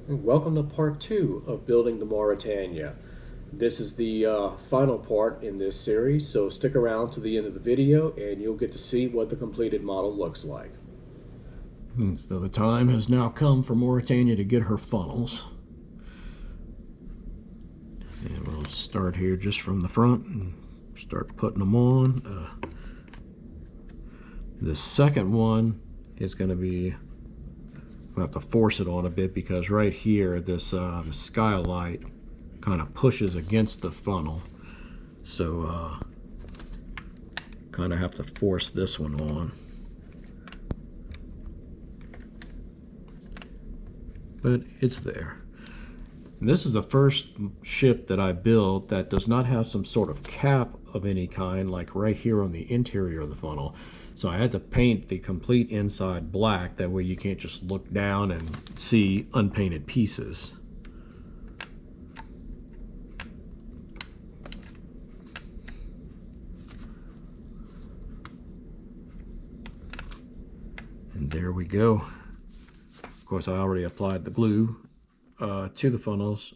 Welcome to part 2 of building the Mauretania. This is the final part in this series, so stick around to the end of the video and you'll get to see what the completed model looks like. So the time has now come for Mauretania to get her funnels. And we'll start here just from the front and start putting them on. The second one is going to be, I have to force it on a bit because right here this the skylight kind of pushes against the funnel, so kind of have to force this one on. But it's there. And this is the first ship that I built that does not have some sort of cap of any kind, like right here on the interior of the funnel. So I had to paint the complete inside black, that way you can't just look down and see unpainted pieces. And there we go. Of course, I already applied the glue to the funnels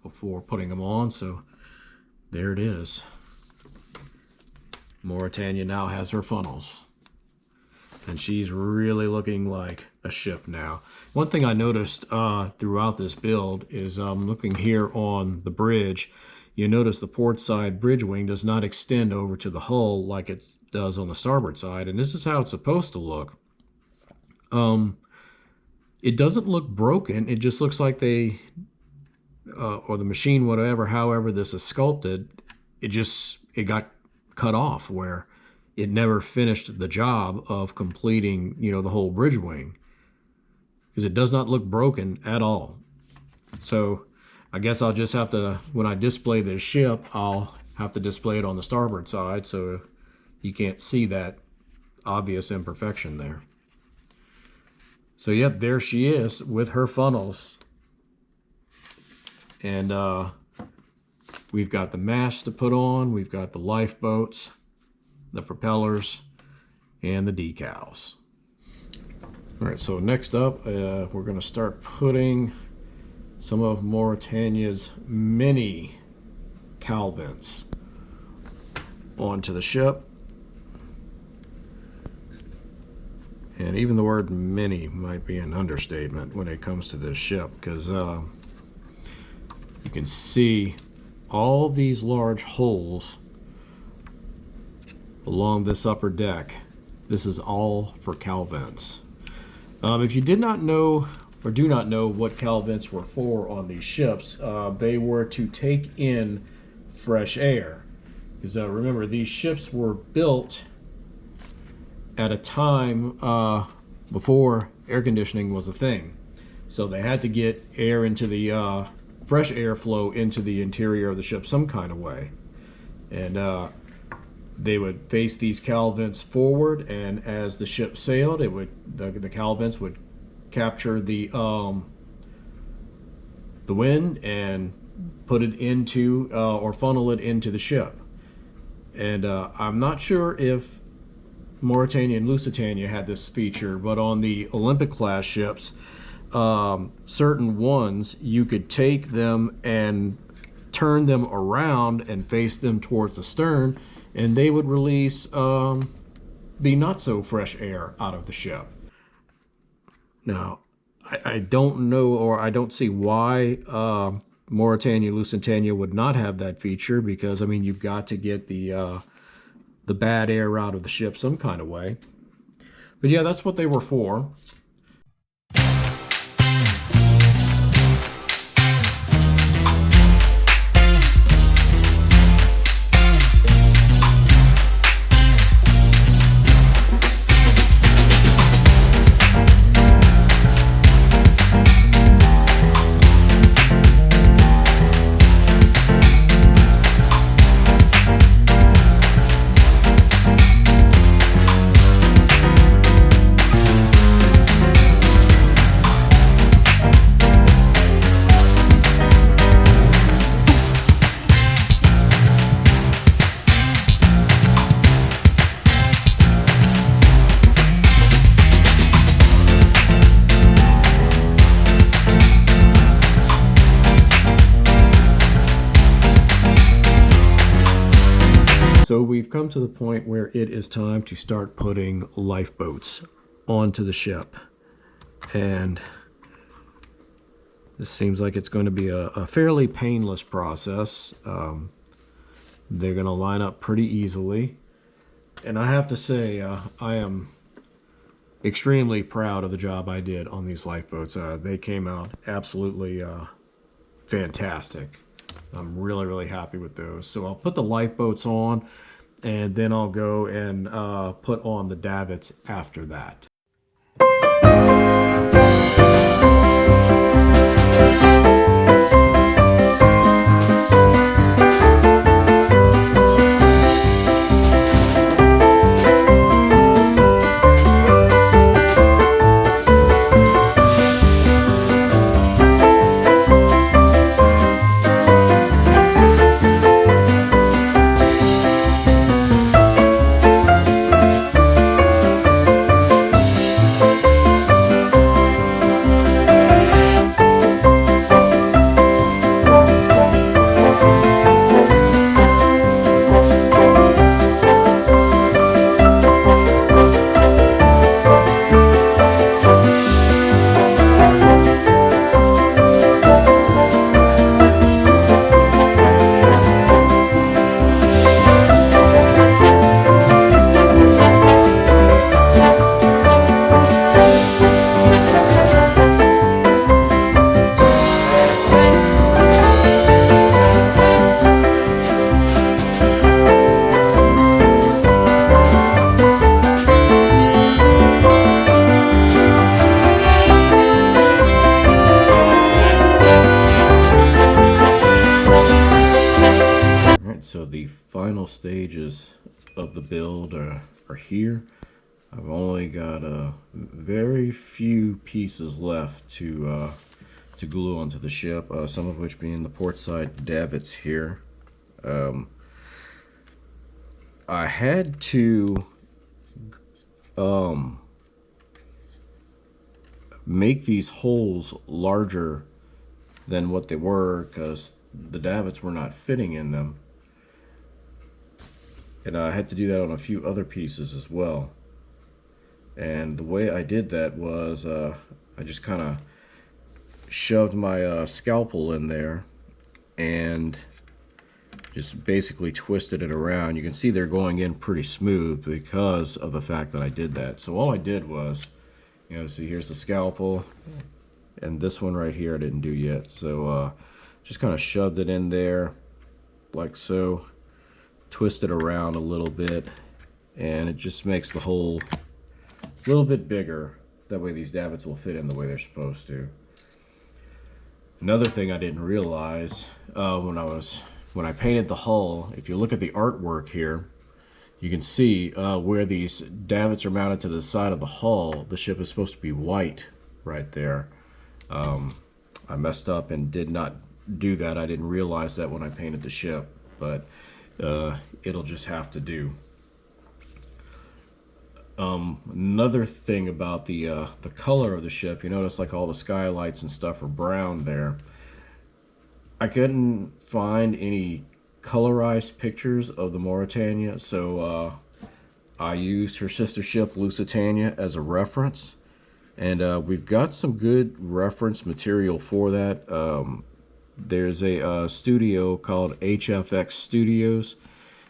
before putting them on, so there it is. Mauretania now has her funnels, and she's really looking like a ship now. One thing I noticed throughout this build is looking here on the bridge, you notice the port side bridge wing does not extend over to the hull like it does on the starboard side, and this is how it's supposed to look. It doesn't look broken, it just looks like they or the machine, however this is sculpted, it got cut off where it never finished the job of completing, the whole bridge wing, because it does not look broken at all. So I guess I'll just have to, when I display this ship, I'll have to display it on the starboard side so you can't see that obvious imperfection there. So yep, there she is with her funnels. And we've got the mast to put on, we've got the lifeboats, the propellers, and the decals. All right, so next up, we're going to start putting some of Mauretania's mini cowl vents onto the ship. And even the word mini might be an understatement when it comes to this ship, because you can see all these large holes along this upper deck. This is all for cowl vents. If you did not know or do not know what cowl vents were for on these ships, they were to take in fresh air. Because remember, these ships were built at a time before air conditioning was a thing. So they had to get air into the fresh airflow into the interior of the ship some kind of way. And they would face these cowl vents forward, and as the ship sailed, the cowl vents would capture the wind and put it into or funnel it into the ship. And I'm not sure if Mauretania and Lusitania had this feature, but on the Olympic class ships, certain ones, you could take them and turn them around and face them towards the stern, and they would release the not so fresh air out of the ship. Now, I don't know, or I don't see why Mauretania, Lusitania would not have that feature, because I mean, you've got to get the bad air out of the ship some kind of way. But yeah, that's what they were for. we've come to the point where it is time to start putting lifeboats onto the ship. And this seems like it's going to be a fairly painless process. They're going to line up pretty easily. And I have to say, I am extremely proud of the job I did on these lifeboats. They came out absolutely fantastic. I'm really happy with those. So I'll put the lifeboats on, and then I'll go and put on the davits after that. So the final stages of the build are here. I've only got very few pieces left to glue onto the ship, some of which being the port side davits here. I had to make these holes larger than what they were because the davits were not fitting in them. And I had to do that on a few other pieces as well. And the way I did that was I just kind of shoved my scalpel in there and just basically twisted it around. You can see they're going in pretty smooth because of the fact that I did that. So all I did was, you know, see here's the scalpel, and this one right here I didn't do yet. So just kind of shoved it in there like so. Twist it around a little bit, and it just makes the hole a little bit bigger. That way these davits will fit in the way they're supposed to. Another thing I didn't realize when I painted the hull, if you look at the artwork here, you can see where these davits are mounted to the side of the hull, the ship is supposed to be white right there. I messed up and did not do that. I didn't realize that when I painted the ship, but it'll just have to do. Another thing about the color of the ship, you notice like all the skylights and stuff are brown there. I couldn't find any colorized pictures of the Mauretania, so I used her sister ship Lusitania as a reference, and we've got some good reference material for that. There's a studio called HFX Studios,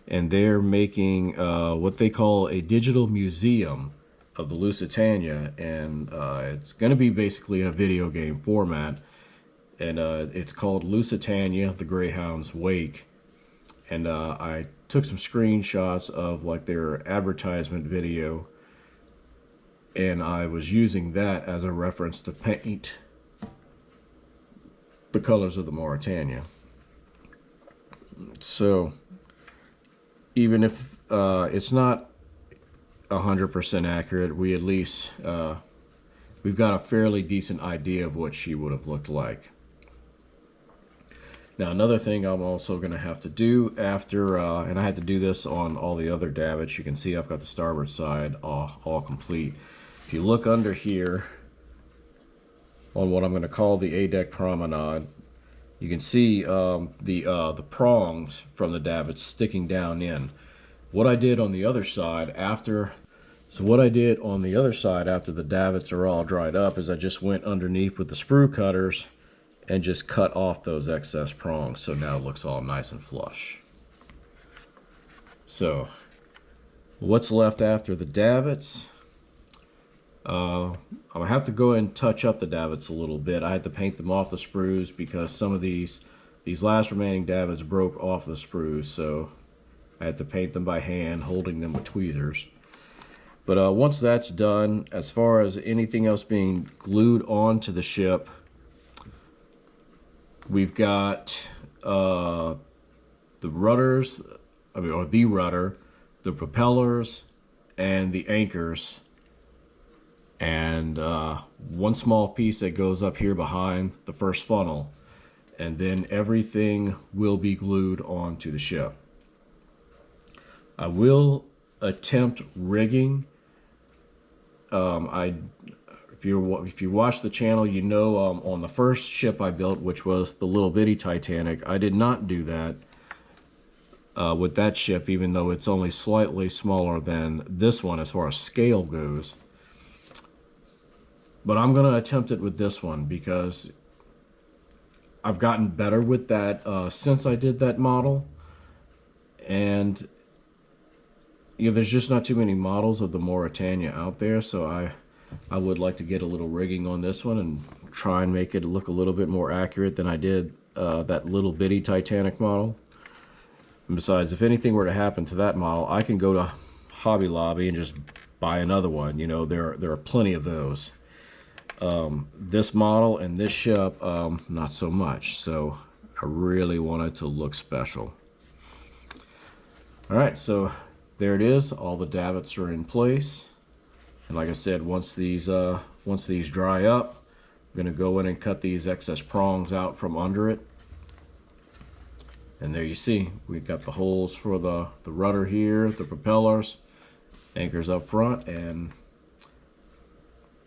and they're making what they call a digital museum of the Lusitania, and it's going to be basically in a video game format, and it's called Lusitania, the Greyhound's Wake. And I took some screenshots of like their advertisement video, and I was using that as a reference to paint the colors of the Mauretania. So even if it's not 100% accurate, we at least we've got a fairly decent idea of what she would have looked like. Now another thing I'm also going to have to do after, and I had to do this on all the other davits, you can see I've got the starboard side all complete. If you look under here on what I'm going to call the A-deck promenade, you can see the prongs from the davits sticking down in. what I did on the other side after the davits are all dried up is I just went underneath with the sprue cutters and just cut off those excess prongs, so now it looks all nice and flush. So what's left after the davits? I'm gonna have to go and touch up the davits a little bit. I had to paint them off the sprues because some of these last remaining davits broke off the sprues, so I had to paint them by hand, holding them with tweezers. But once that's done, as far as anything else being glued onto the ship, we've got the rudders, the rudder, the propellers, and the anchors, and one small piece that goes up here behind the first funnel, and then everything will be glued onto the ship. I will attempt rigging. If you watch the channel, you know on the first ship I built, which was the little bitty Titanic, I did not do that with that ship, even though it's only slightly smaller than this one as far as scale goes. But I'm going to attempt it with this one because I've gotten better with that since I did that model. And there's just not too many models of the Mauretania out there, so I would like to get a little rigging on this one and try and make it look a little bit more accurate than I did that little bitty Titanic model. And besides, if anything were to happen to that model, I can go to Hobby Lobby and just buy another one. There are plenty of those. This model and this ship, not so much. So I really want it to look special. All right, so there it is. All the davits are in place, and like I said, once these dry up, I'm gonna go in and cut these excess prongs out from under it. And there you see, we've got the holes for the rudder here, the propellers, anchors up front, and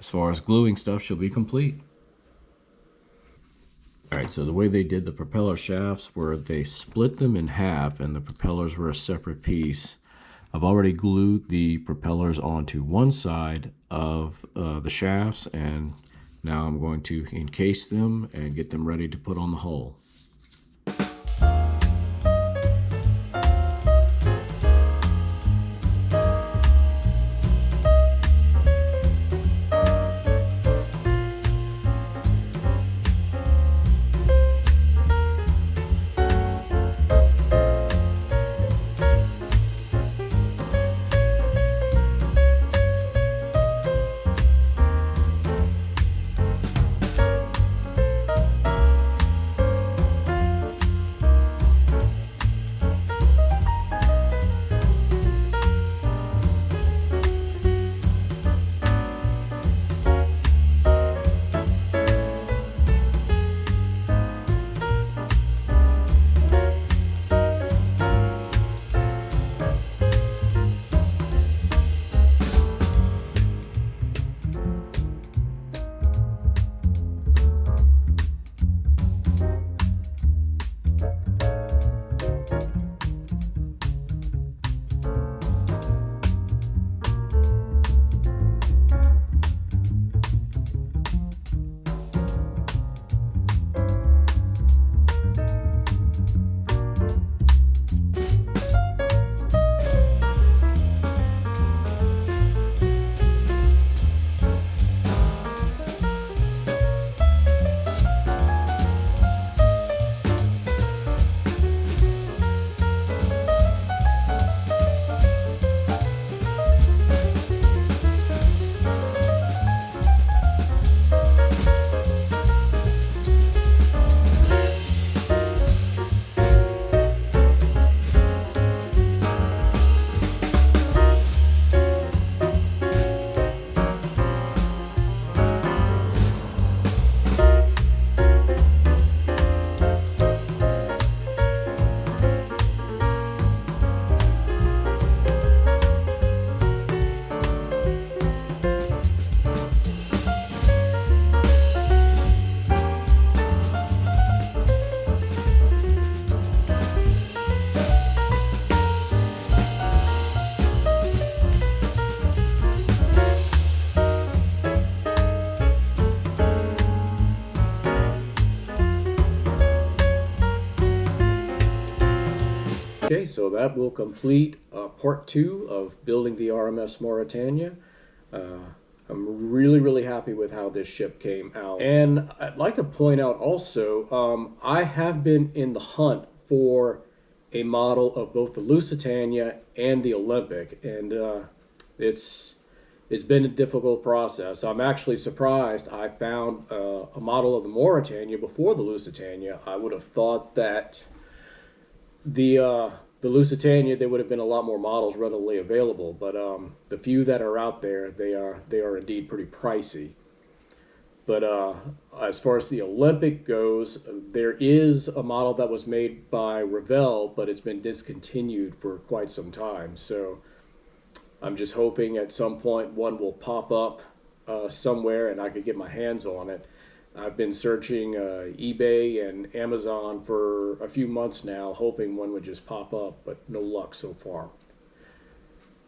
as far as gluing stuff, she'll be complete. All right, so the way they did the propeller shafts were they split them in half, and the propellers were a separate piece. I've already glued the propellers onto one side of the shafts, and now I'm going to encase them and get them ready to put on the hull. so that will complete part 2 of building the RMS Mauretania. I'm really happy with how this ship came out. And I'd like to point out also, I have been in the hunt for a model of both the Lusitania and the Olympic, and it's been a difficult process. I'm actually surprised I found a model of the Mauretania before the Lusitania. I would have thought that the Lusitania, there would have been a lot more models readily available, but the few that are out there, they are indeed pretty pricey. But as far as the Olympic goes, there is a model that was made by Revell, but it's been discontinued for quite some time. So I'm just hoping at some point one will pop up somewhere and I could get my hands on it. I've been searching eBay and Amazon for a few months now, hoping one would just pop up, but no luck so far.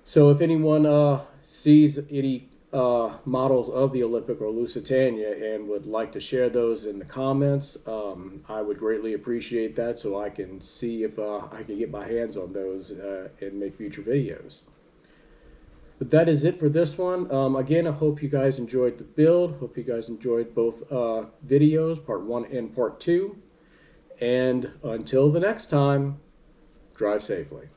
So if anyone sees any models of the Olympic or Lusitania and would like to share those in the comments, I would greatly appreciate that, so I can see if I can get my hands on those and make future videos. But that is it for this one. Again, I hope you guys enjoyed the build. Hope you guys enjoyed both videos, part 1 and part 2. And until the next time, drive safely.